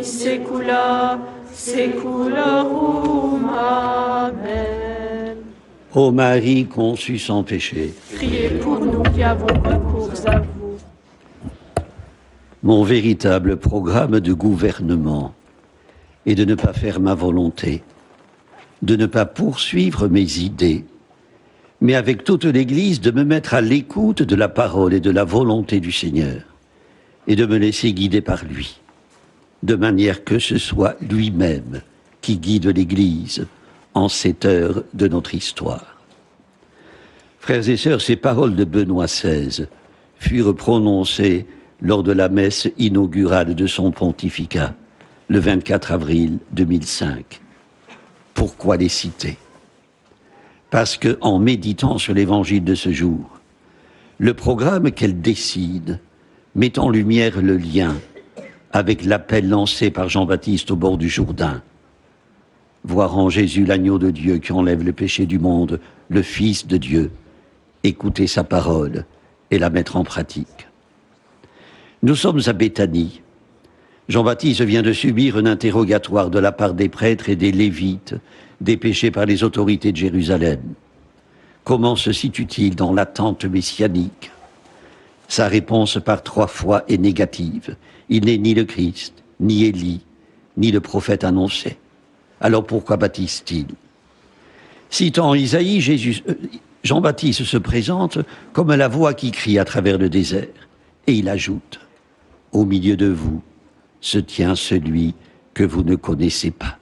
Secula seculorum. Amen. Ô Marie conçue sans péché, Priez pour nous qui avons recours à vous. mon véritable programme de gouvernement est de ne pas faire ma volonté, de ne pas poursuivre mes idées, mais avec toute l'Église de me mettre à l'écoute de la parole et de la volonté du Seigneur et de me laisser guider par lui, de manière que ce soit lui-même qui guide l'Église en cette heure de notre histoire. Frères et sœurs, ces paroles de Benoît XVI furent prononcées lors de la messe inaugurale de son pontificat, le 24 avril 2005. Pourquoi les citer? Parce qu'en méditant sur l'évangile de ce jour, le programme qu'elle décide met en lumière le lien avec l'appel lancé par Jean-Baptiste au bord du Jourdain. Voir en Jésus l'agneau de Dieu qui enlève le péché du monde, le Fils de Dieu, écouter sa parole et la mettre en pratique. Nous sommes à Béthanie. Jean-Baptiste vient de subir un interrogatoire de la part des prêtres et des lévites, dépêchés par les autorités de Jérusalem. Comment se situe-t-il dans l'attente messianique? Sa réponse par 3 fois est négative. Il n'est ni le Christ, ni Élie, ni le prophète annoncé. Alors pourquoi baptise-t-il? Citant Isaïe, Jean-Baptiste se présente comme la voix qui crie à travers le désert. Et il ajoute, « Au milieu de vous se tient celui que vous ne connaissez pas. »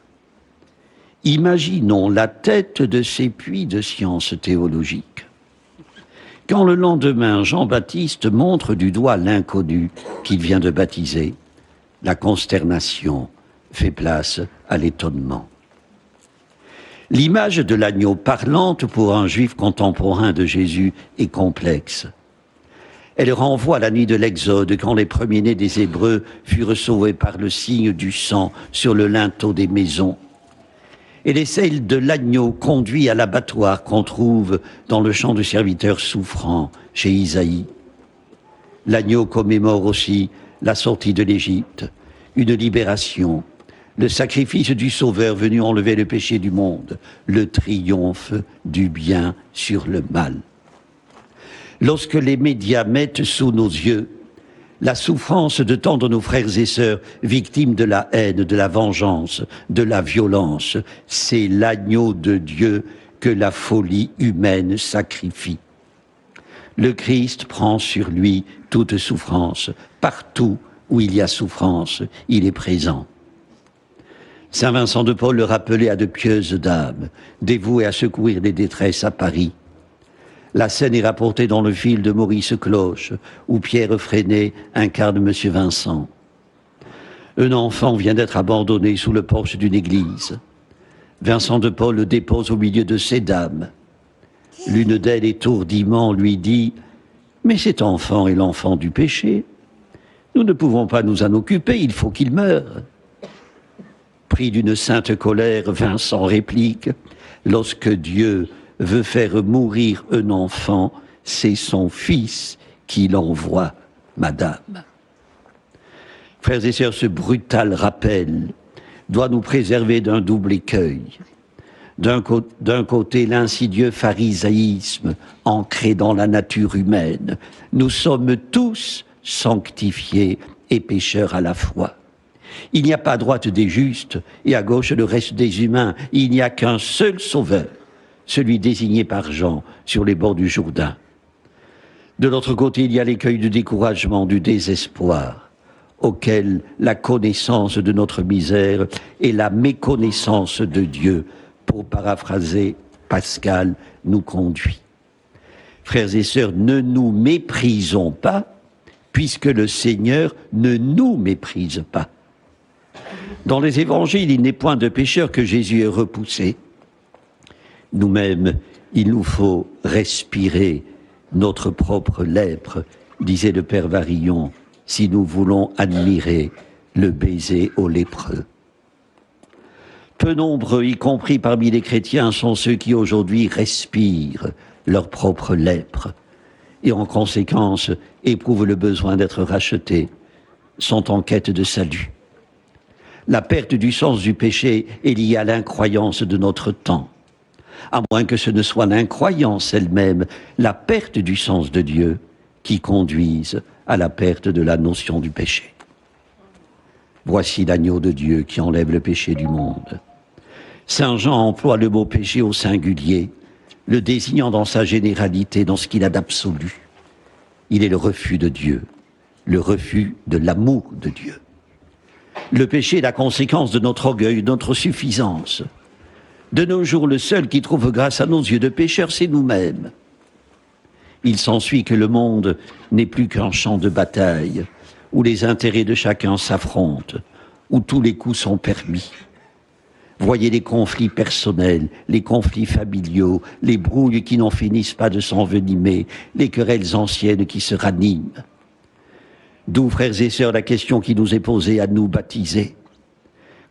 Imaginons la tête de ces puits de sciences théologiques. Quand le lendemain, Jean-Baptiste montre du doigt l'inconnu qu'il vient de baptiser, la consternation fait place à l'étonnement. L'image de l'agneau parlante pour un juif contemporain de Jésus est complexe. Elle renvoie à la nuit de l'Exode, quand les premiers-nés des Hébreux furent sauvés par le signe du sang sur le linteau des maisons. Elle est celle de l'agneau conduit à l'abattoir qu'on trouve dans le chant du serviteur souffrant chez Isaïe. L'agneau commémore aussi la sortie de l'Égypte, une libération, le sacrifice du Sauveur venu enlever le péché du monde, le triomphe du bien sur le mal. Lorsque les médias mettent sous nos yeux la souffrance de tant de nos frères et sœurs victimes de la haine, de la vengeance, de la violence, c'est l'agneau de Dieu que la folie humaine sacrifie. Le Christ prend sur lui toute souffrance. Partout où il y a souffrance, il est présent. Saint Vincent de Paul le rappelait à de pieuses dames, dévouées à secourir les détresses à Paris. La scène est rapportée dans le film de Maurice Cloche, où Pierre Freinet incarne M. Vincent. Un enfant vient d'être abandonné sous le porche d'une église. Vincent de Paul le dépose au milieu de ces dames. L'une d'elles, étourdiment, lui dit « Mais cet enfant est l'enfant du péché. Nous ne pouvons pas nous en occuper, il faut qu'il meure. » Pris d'une sainte colère, Vincent réplique « Lorsque Dieu veut faire mourir un enfant, c'est son fils qui l'envoie, madame. » Frères et sœurs, ce brutal rappel doit nous préserver d'un double écueil. D'un côté, l'insidieux pharisaïsme ancré dans la nature humaine. Nous sommes tous sanctifiés et pécheurs à la fois. Il n'y a pas à droite des justes et à gauche le reste des humains. Il n'y a qu'un seul sauveur, celui désigné par Jean sur les bords du Jourdain. De l'autre côté, il y a l'écueil du découragement, du désespoir, auquel la connaissance de notre misère et la méconnaissance de Dieu, pour paraphraser Pascal, nous conduit. Frères et sœurs, ne nous méprisons pas, puisque le Seigneur ne nous méprise pas. Dans les évangiles, il n'est point de pécheur que Jésus ait repoussé. Nous-mêmes, il nous faut respirer notre propre lèpre, disait le Père Varillon, si nous voulons admirer le baiser aux lépreux. Peu nombreux, y compris parmi les chrétiens, sont ceux qui aujourd'hui respirent leur propre lèpre et en conséquence éprouvent le besoin d'être rachetés, sont en quête de salut. La perte du sens du péché est liée à l'incroyance de notre temps. À moins que ce ne soit l'incroyance elle-même, la perte du sens de Dieu, qui conduise à la perte de la notion du péché. Voici l'agneau de Dieu qui enlève le péché du monde. Saint Jean emploie le mot péché au singulier, le désignant dans sa généralité, dans ce qu'il a d'absolu. Il est le refus de Dieu, le refus de l'amour de Dieu. Le péché est la conséquence de notre orgueil, de notre suffisance. De nos jours, le seul qui trouve grâce à nos yeux de pécheurs, c'est nous-mêmes. Il s'ensuit que le monde n'est plus qu'un champ de bataille, où les intérêts de chacun s'affrontent, où tous les coups sont permis. Voyez les conflits personnels, les conflits familiaux, les brouilles qui n'en finissent pas de s'envenimer, les querelles anciennes qui se raniment. D'où, frères et sœurs, la question qui nous est posée à nous baptisés.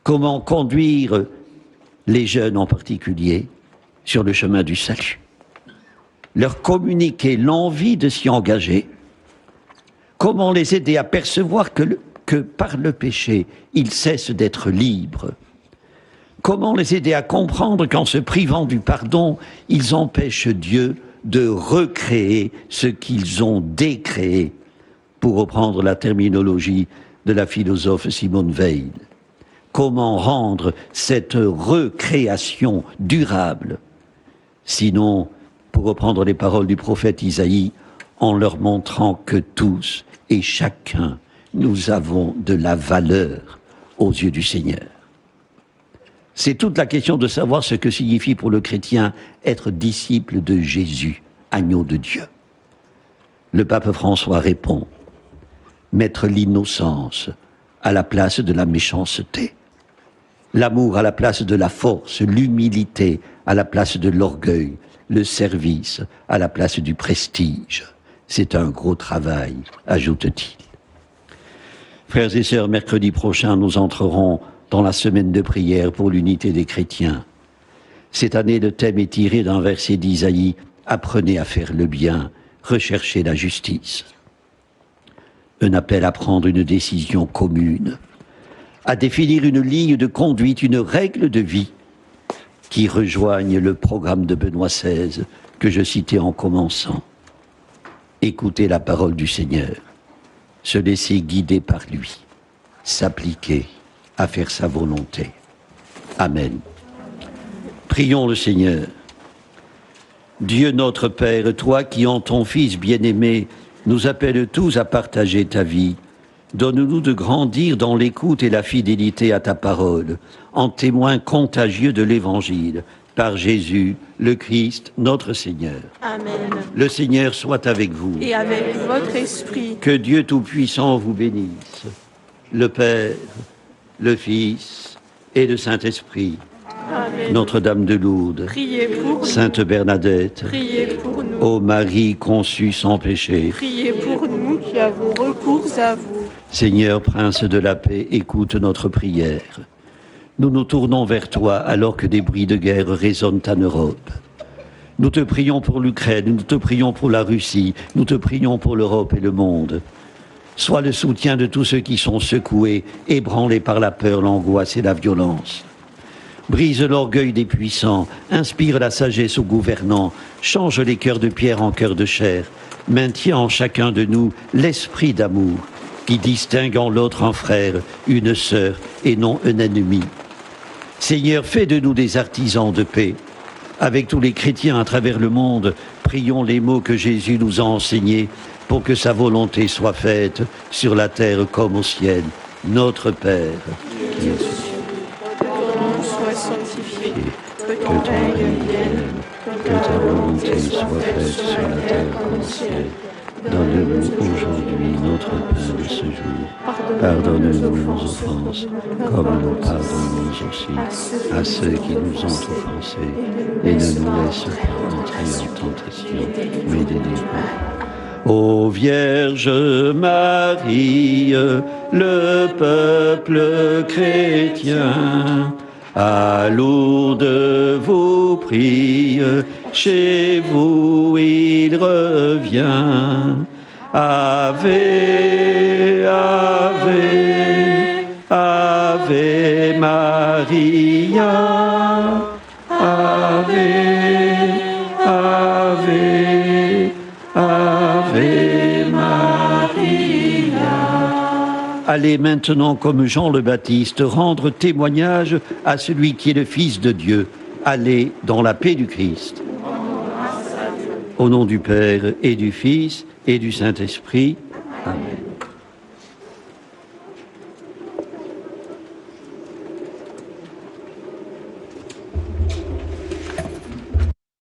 Comment conduire les jeunes en particulier sur le chemin du salut? Leur communiquer l'envie de s'y engager. Comment les aider à percevoir que par le péché, ils cessent d'être libres? Comment les aider à comprendre qu'en se privant du pardon, ils empêchent Dieu de recréer ce qu'ils ont décréé, pour reprendre la terminologie de la philosophe Simone Weil? Comment rendre cette recréation durable? Sinon, pour reprendre les paroles du prophète Isaïe, en leur montrant que tous et chacun, nous avons de la valeur aux yeux du Seigneur. C'est toute la question de savoir ce que signifie pour le chrétien être disciple de Jésus, agneau de Dieu. Le pape François répond: mettre l'innocence à la place de la méchanceté, l'amour à la place de la force, l'humilité à la place de l'orgueil, le service à la place du prestige. C'est un gros travail, ajoute-t-il. Frères et sœurs, mercredi prochain, nous entrerons dans la semaine de prière pour l'unité des chrétiens. Cette année, le thème est tiré d'un verset d'Isaïe: apprenez à faire le bien, recherchez la justice. Un appel à prendre une décision commune, à définir une ligne de conduite, une règle de vie qui rejoigne le programme de Benoît XVI que je citais en commençant. Écouter la parole du Seigneur, se laisser guider par lui, s'appliquer à faire sa volonté. Amen. Prions le Seigneur. Dieu notre Père, toi qui en ton Fils bien-aimé nous appelles tous à partager ta vie, donne-nous de grandir dans l'écoute et la fidélité à ta parole, en témoin contagieux de l'Évangile, par Jésus, le Christ, notre Seigneur. Amen. Le Seigneur soit avec vous. Et avec votre esprit. Que Dieu Tout-Puissant vous bénisse, le Père, le Fils et le Saint-Esprit. Amen. Notre-Dame de Lourdes, Priez pour nous. Sainte Bernadette, Priez pour nous. ô Marie conçue sans péché, Priez pour nous qui avons recours à vous. Seigneur, Prince de la paix, écoute notre prière. Nous nous tournons vers toi alors que des bruits de guerre résonnent en Europe. Nous te prions pour l'Ukraine, nous te prions pour la Russie, nous te prions pour l'Europe et le monde. Sois le soutien de tous ceux qui sont secoués, ébranlés par la peur, l'angoisse et la violence. Brise l'orgueil des puissants, inspire la sagesse aux gouvernants, change les cœurs de pierre en cœurs de chair, maintiens en chacun de nous l'esprit d'amour qui distingue en l'autre un frère, une sœur et non un ennemi. Seigneur, fais de nous des artisans de paix. Avec tous les chrétiens à travers le monde, prions les mots que Jésus nous a enseignés pour que sa volonté soit faite sur la terre comme au ciel. Notre Père, qui es aux cieux, Que ton nom soit sanctifié. Que que ton ton règne règne vienne. vienne, que ta volonté soit faite sur la terre comme au ciel. Donne-nous aujourd'hui notre pain de ce jour. Pardonne-nous nos offenses, comme nous pardonnons aussi à ceux qui nous ont offensés. Et ne nous laisse pas entrer en tentation, mais délivre-nous. Ô Vierge Marie, le peuple chrétien, à Lourdes vous prie, chez vous il revient. Ave, Ave, Ave Ave Maria, Ave, Ave, Ave Maria. Allez maintenant, comme Jean le Baptiste, rendre témoignage à celui qui est le Fils de Dieu. Allez dans la paix du Christ. Au nom du Père et du Fils et du Saint-Esprit.